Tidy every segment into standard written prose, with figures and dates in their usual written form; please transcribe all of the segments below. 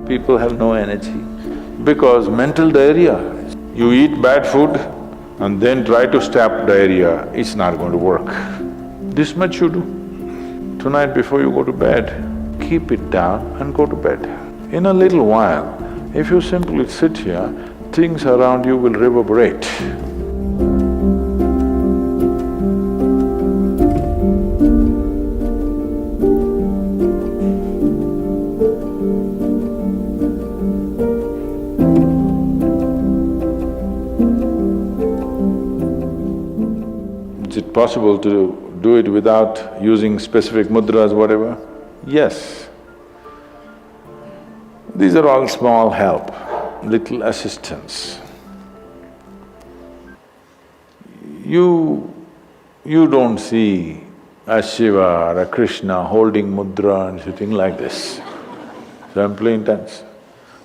people have no energy? Because mental diarrhea, you eat bad food and then try to stop diarrhea, it's not going to work. This much you do. Tonight before you go to bed, keep it down and go to bed. In a little while, if you simply sit here, things around you will reverberate. Is it possible to do it without using specific mudras, whatever? Yes. These are all small help, little assistance. You don't see a Shiva or a Krishna holding mudra and sitting like this, simply intense.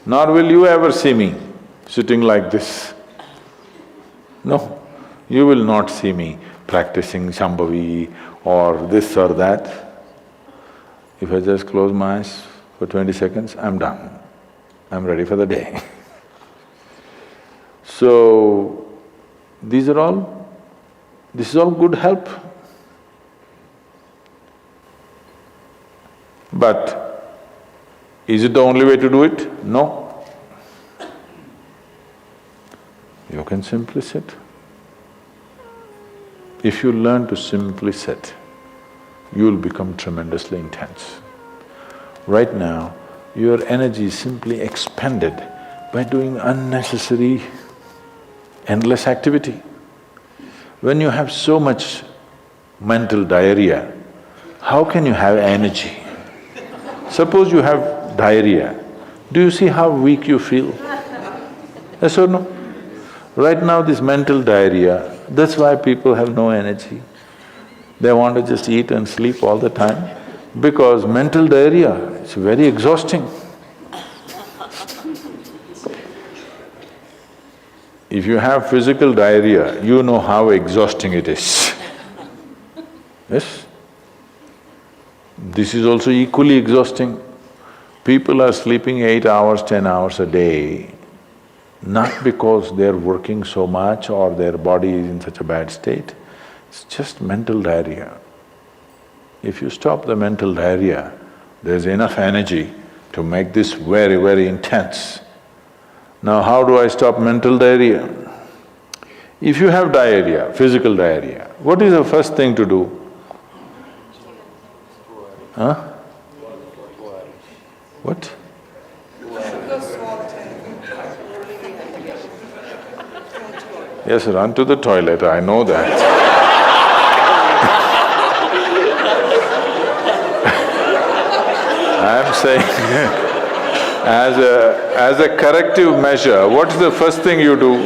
Nor will you ever see me sitting like this. No, you will not see me practicing Shambhavi or this or that. If I just close my eyes for 20 seconds, I'm done. I'm ready for the day. So, this is all good help. But is it the only way to do it? No. You can simply sit. If you learn to simply sit, you'll become tremendously intense. Right now, your energy is simply expended by doing unnecessary, endless activity. When you have so much mental diarrhea, how can you have energy? Suppose you have diarrhea, do you see how weak you feel? Yes or no? Right now this mental diarrhea, that's why people have no energy. They want to just eat and sleep all the time, because mental diarrhea is very exhausting. If you have physical diarrhea, you know how exhausting it is. Yes? This is also equally exhausting. People are sleeping 8 hours, 10 hours a day, not because they're working so much or their body is in such a bad state, it's just mental diarrhea. If you stop the mental diarrhea, there's enough energy to make this very, very intense. Now how do I stop mental diarrhea? If you have diarrhea, physical diarrhea, what is the first thing to do? Huh? What? Yes, run to the toilet, I know that. I'm saying as a corrective measure, what's the first thing you do?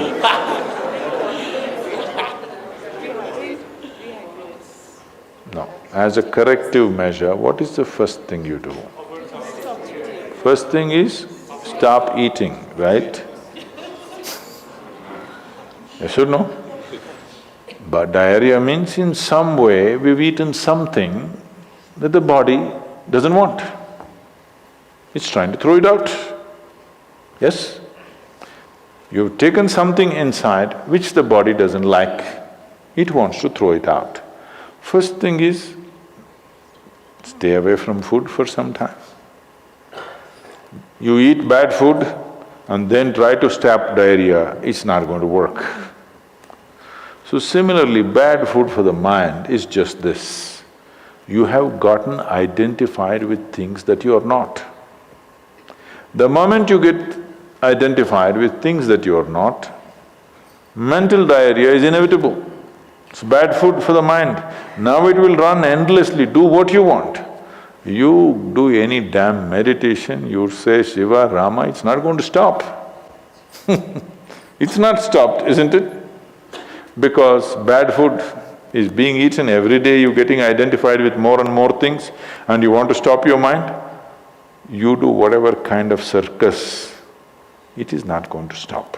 No, as a corrective measure, what is the first thing you do? First thing is stop eating, right? Yes or no? But diarrhea means in some way we've eaten something that the body doesn't want. It's trying to throw it out. Yes? You've taken something inside which the body doesn't like, it wants to throw it out. First thing is, stay away from food for some time. You eat bad food and then try to stop diarrhea, it's not going to work. So similarly, bad food for the mind is just this. You have gotten identified with things that you are not. The moment you get identified with things that you are not, mental diarrhea is inevitable. It's bad food for the mind. Now it will run endlessly, do what you want. You do any damn meditation, you say Shiva, Rama, it's not going to stop. It's not stopped, isn't it? Because bad food is being eaten every day, you're getting identified with more and more things and you want to stop your mind, you do whatever kind of circus, it is not going to stop.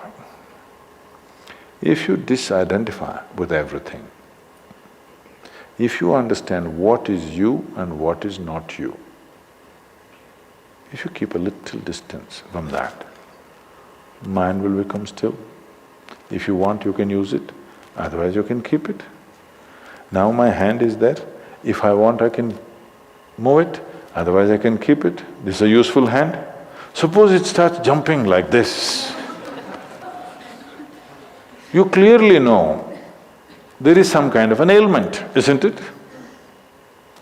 If you disidentify with everything, if you understand what is you and what is not you, If you keep a little distance from that, mind will become still. If you want, you can use it, otherwise you can keep it. Now my hand is there, if I want I can move it, otherwise I can keep it. This is a useful hand. Suppose it starts jumping like this. You clearly know there is some kind of an ailment, isn't it?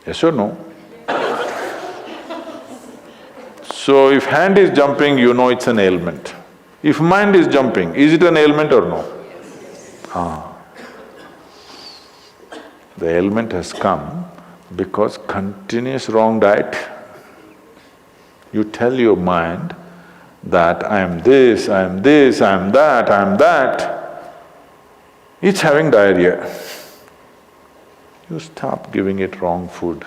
Yes or no? So if hand is jumping, you know it's an ailment. If mind is jumping, is it an ailment or no? The ailment has come because continuous wrong diet. You tell your mind that I am this, I am this, I am that, I am that. It's having diarrhea. You stop giving it wrong food.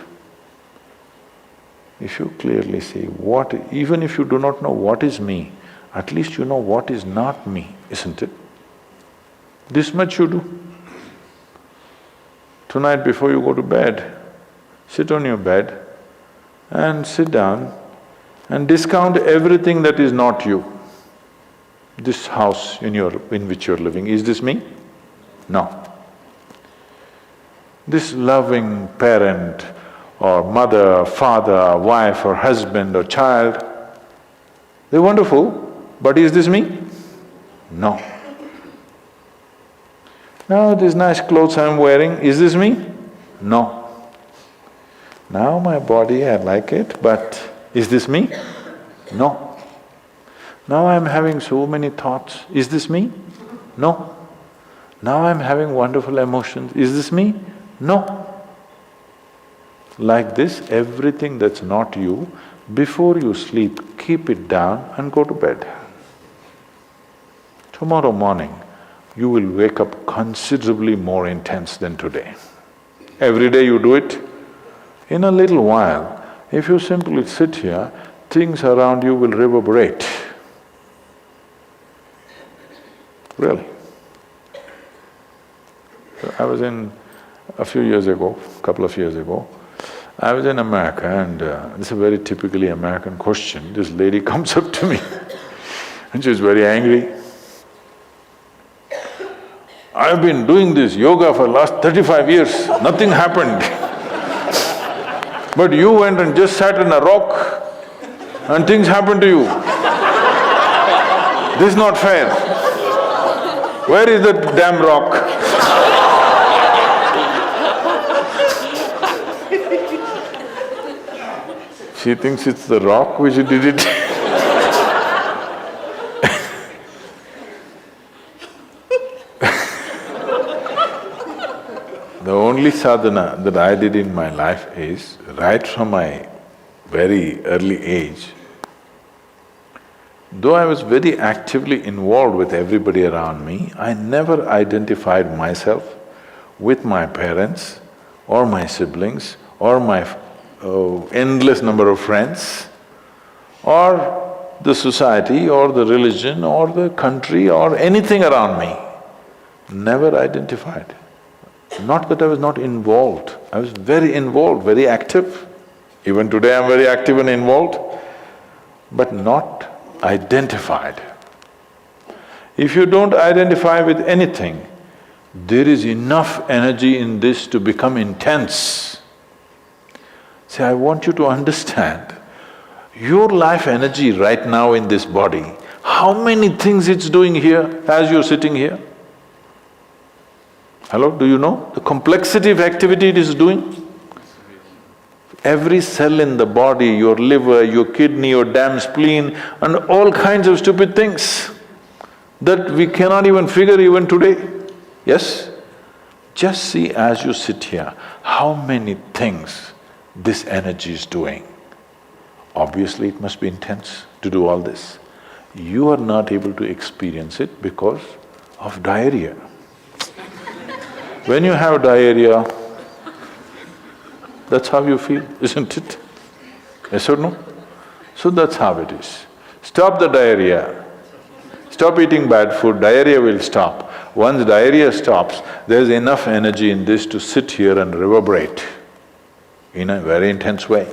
If you clearly see what… even if you do not know what is me, at least you know what is not me, isn't it? This much you do. Tonight before you go to bed, sit on your bed and sit down and discount everything that is not you. This house in which you're living, is this me? No. This loving parent or mother, father, wife or husband or child, they're wonderful, but is this me? No. Now these nice clothes I'm wearing, is this me? No. Now my body, I like it, but is this me? No. Now I'm having so many thoughts, is this me? No. Now I'm having wonderful emotions, is this me? No. Like this, everything that's not you, before you sleep, keep it down and go to bed. Tomorrow morning, you will wake up considerably more intense than today. Every day you do it. In a little while, if you simply sit here, things around you will reverberate. Really. So I was in… a few years ago, couple of years ago, I was in America and this is a very typically American question. This lady comes up to me and she's very angry. I've been doing this yoga for last 35 years, nothing happened. But you went and just sat on a rock and things happened to you. This is not fair. Where is that damn rock? She thinks it's the rock which did it. The only sadhana that I did in my life is, right from my very early age, though I was very actively involved with everybody around me, I never identified myself with my parents or my siblings or my endless number of friends or the society or the religion or the country or anything around me. Never identified. Not that I was not involved, I was very involved, very active. Even today I'm very active and involved, but not identified. If you don't identify with anything, there is enough energy in this to become intense. See, I want you to understand, your life energy right now in this body, how many things it's doing here as you're sitting here? Hello, do you know the complexity of activity it is doing? Every cell in the body, your liver, your kidney, your damn spleen and all kinds of stupid things that we cannot even figure even today. Yes? Just see as you sit here, how many things this energy is doing. Obviously it must be intense to do all this. You are not able to experience it because of diarrhea. When you have diarrhea, that's how you feel, isn't it? Yes or no? So that's how it is. Stop the diarrhea. Stop eating bad food, diarrhea will stop. Once diarrhea stops, there's enough energy in this to sit here and reverberate in a very intense way.